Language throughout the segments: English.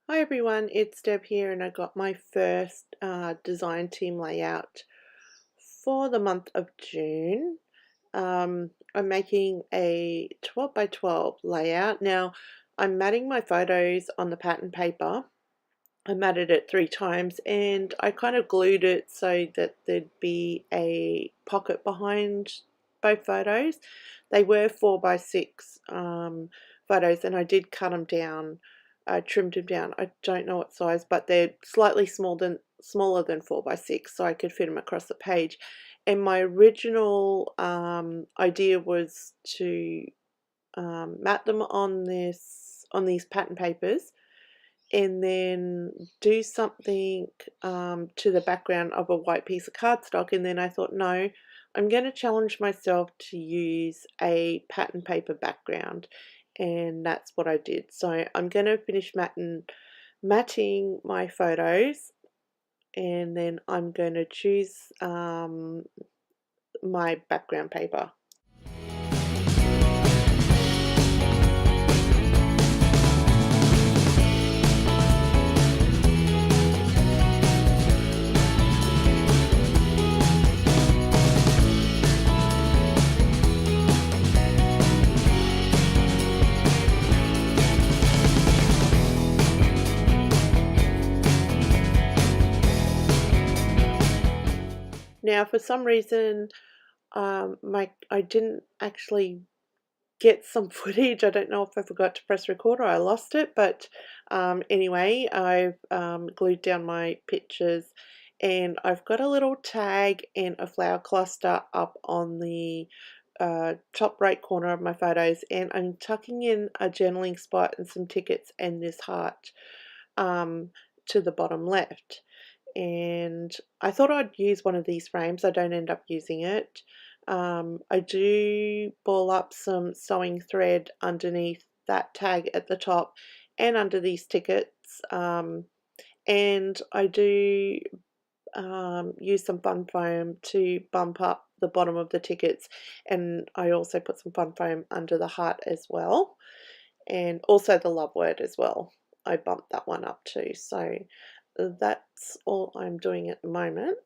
Hi everyone, it's Deb here, and I got my first design team layout for the month of June. I'm making a 12 by 12 layout. Now, I'm matting my photos on the pattern paper. I matted it 3 times and I kind of glued it so that there'd be a pocket behind both photos. They were 4 by 6 photos, and I did cut them down. I trimmed them down. I don't know what size, but they're slightly smaller than 4 by 6, so I could fit them across the page. And my original idea was to mat them on these pattern papers, and then do something to the background of a white piece of cardstock. And then I thought, no, I'm going to challenge myself to use a pattern paper background, and that's what I did. So I'm going to finish matting my photos, and then I'm going to choose my background paper. Now, for some reason, I didn't actually get some footage. I don't know if I forgot to press record or I lost it, but anyway, I've glued down my pictures, and I've got a little tag and a flower cluster up on the top right corner of my photos, and I'm tucking in a journaling spot and some tickets and this heart to the bottom left. And I thought I'd use one of these frames. I don't end up using it. I do ball up some sewing thread underneath that tag at the top and under these tickets, and I do use some fun foam to bump up the bottom of the tickets, and I also put some fun foam under the heart as well, and also the love word as well. I bumped that one up too. So that's all I'm doing at the moment.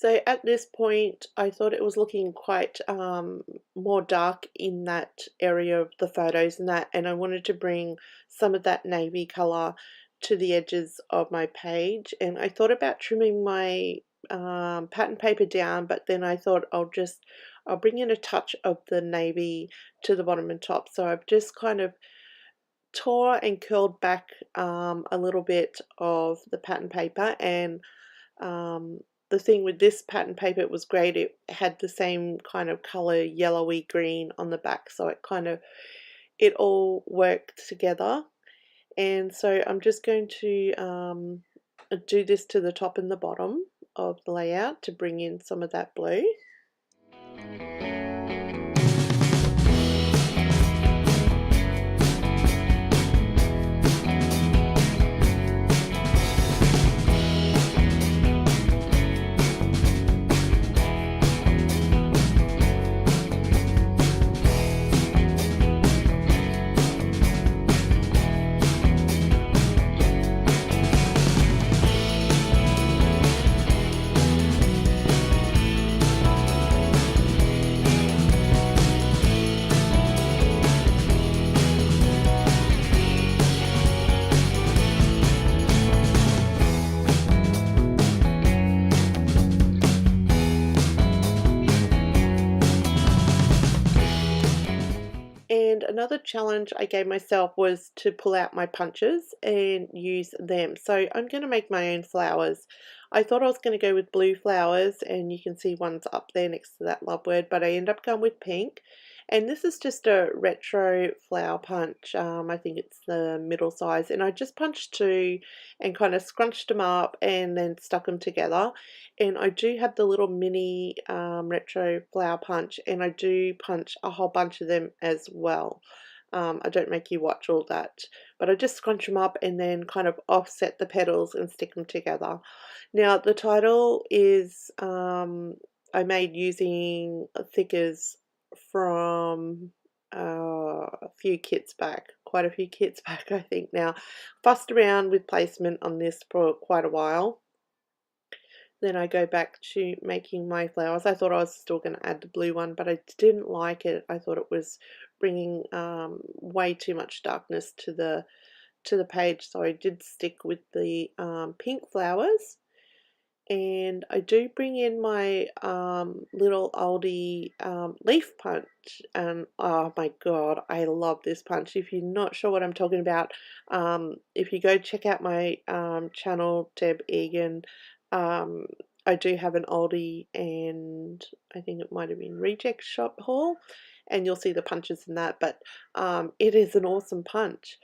So at this point, I thought it was looking quite more dark in that area of the photos and that, and I wanted to bring some of that navy color to the edges of my page. And I thought about trimming my pattern paper down, but then I thought I'll bring in a touch of the navy to the bottom and top. So I've just kind of tore and curled back a little bit of the pattern paper, and the thing with this pattern paper, it was great, it had the same kind of color, yellowy green on the back, so it all worked together. And so I'm just going to do this to the top and the bottom of the layout to bring in some of that blue. And another challenge I gave myself was to pull out my punches and use them. So I'm going to make my own flowers. I thought I was going to go with blue flowers, and you can see one's up there next to that love word, but I ended up going with pink. And this is just a retro flower punch. I think it's the middle size, and I just punched two and kind of scrunched them up and then stuck them together. And I do have the little mini retro flower punch, and I do punch a whole bunch of them as well. I don't make you watch all that, but I just scrunch them up and then kind of offset the petals and stick them together. Now the title is I made using thickers from a few kits back, quite a few kits back I think now. Fussed around with placement on this for quite a while. Then I go back to making my flowers. I thought I was still going to add the blue one, but I didn't like it. I thought it was bringing way too much darkness to the page, so I did stick with the pink flowers. And I do bring in my little oldie leaf punch, and oh my god, I love this punch. If you're not sure what I'm talking about, if you go check out my channel, Deb Egan, I do have an oldie, and I think it might have been Reject Shop haul, and you'll see the punches in that, but it is an awesome punch.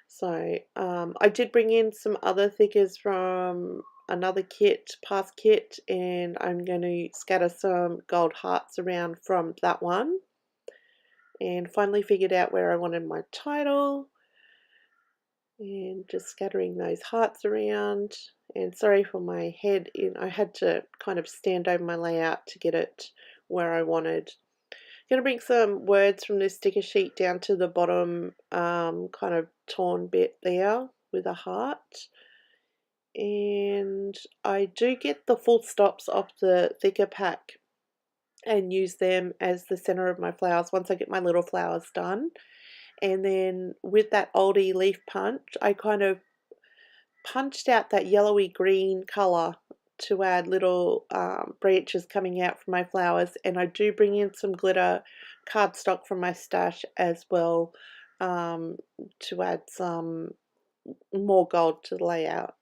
So I did bring in some other thickers from another kit, past kit, and I'm going to scatter some gold hearts around from that one. And finally figured out where I wanted my title, and just scattering those hearts around. And sorry for my head, I had to kind of stand over my layout to get it where I wanted. I'm going to bring some words from this sticker sheet down to the bottom kind of torn bit there with a heart. And I do get the full stops off the thicker pack and use them as the center of my flowers once I get my little flowers done. And then with that oldie leaf punch, I kind of punched out that yellowy green color to add little branches coming out from my flowers, and I do bring in some glitter cardstock from my stash as well to add some more gold to the layout.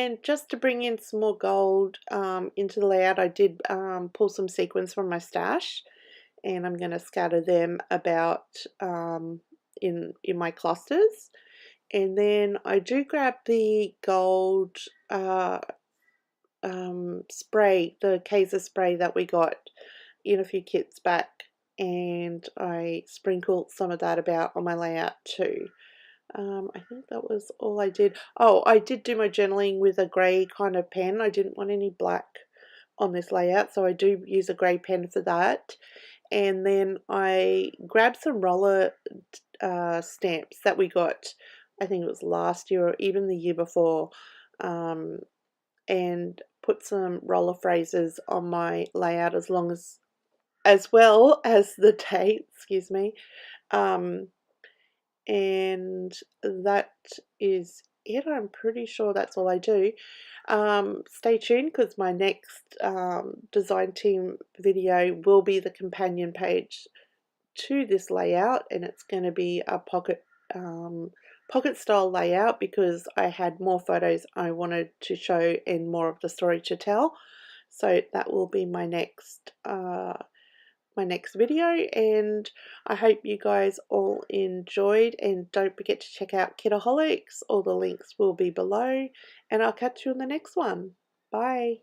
then just to bring in some more gold into the layout, I did pull some sequins from my stash, and I'm going to scatter them about in my clusters. And then I do grab the gold spray, the Kaiser spray that we got in a few kits back, and I sprinkled some of that about on my layout too. I think that was all I did. Oh, I did do my journaling with a grey kind of pen. I didn't want any black on this layout, so I do use a grey pen for that. And then I grabbed some roller stamps that we got, I think it was last year or even the year before, and put some roller phrases on my layout as well as the date, excuse me. And that is it. I'm pretty sure that's all I do. Stay tuned, because my next design team video will be the companion page to this layout, and it's going to be a pocket style layout, because I had more photos I wanted to show and more of the story to tell. So that will be my next video, and I hope you guys all enjoyed, and don't forget to check out Kitaholics. All the links will be below, and I'll catch you in the next one. Bye.